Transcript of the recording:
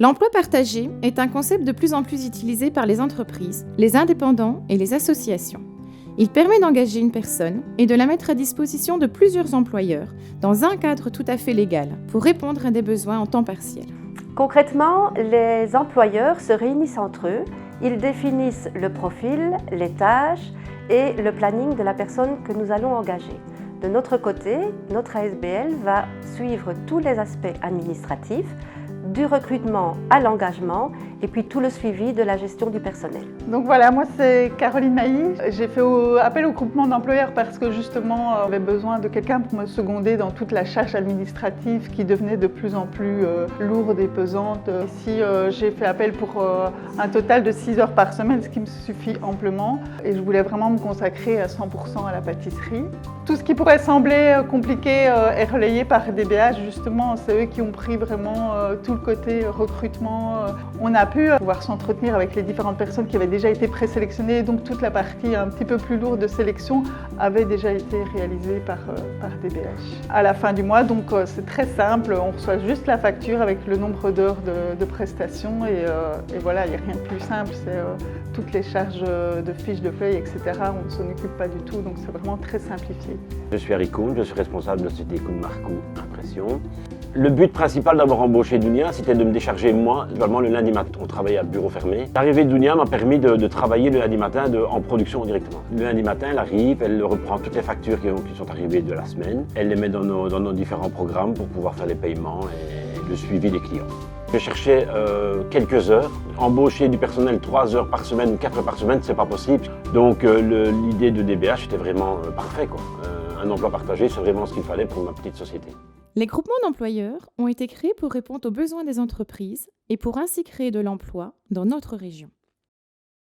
L'emploi partagé est un concept de plus en plus utilisé par les entreprises, les indépendants et les associations. Il permet d'engager une personne et de la mettre à disposition de plusieurs employeurs dans un cadre tout à fait légal pour répondre à des besoins en temps partiel. Concrètement, les employeurs se réunissent entre eux, ils définissent le profil, les tâches et le planning de la personne que nous allons engager. De notre côté, notre ASBL va suivre tous les aspects administratifs, du recrutement à l'engagement et puis tout le suivi de la gestion du personnel. Donc voilà, moi c'est Caroline Mailly. J'ai fait appel au groupement d'employeurs parce que justement j'avais besoin de quelqu'un pour me seconder dans toute la charge administrative qui devenait de plus en plus lourde et pesante. Ici j'ai fait appel pour un total de 6 heures par semaine, ce qui me suffit amplement. Et je voulais vraiment me consacrer à 100% à la pâtisserie. Tout ce qui pourrait sembler compliqué est relayé par DBH. Justement, c'est eux qui ont pris vraiment tout le côté recrutement. On a pu pouvoir s'entretenir avec les différentes personnes qui avaient déjà été présélectionnées. Donc toute la partie un petit peu plus lourde de sélection avait déjà été réalisée par DBH. À la fin du mois, donc c'est très simple. On reçoit juste la facture avec le nombre d'heures de prestations. Et voilà, il n'y a rien de plus simple. C'est toutes les charges de fiches de feuilles, etc. On ne s'en occupe pas du tout. Donc c'est vraiment très simplifié. Je suis Harry Kuhn, je suis responsable de la société Kuhn Marco Impression. Le but principal d'avoir embauché Dounia, c'était de me décharger moi, normalement le lundi matin. On travaillait à bureau fermé. L'arrivée de Dounia m'a permis de travailler le lundi matin en production directement. Le lundi matin, elle arrive, elle reprend toutes les factures qui sont arrivées de la semaine. Elle les met dans nos différents programmes pour pouvoir faire les paiements et le suivi des clients. Je cherchais quelques heures. Embaucher du personnel 3 heures par semaine ou 4 heures par semaine, c'est pas possible. Donc l'idée de DBH était vraiment parfait, quoi. Un emploi partagé, c'est vraiment ce qu'il fallait pour ma petite société. Les groupements d'employeurs ont été créés pour répondre aux besoins des entreprises et pour ainsi créer de l'emploi dans notre région.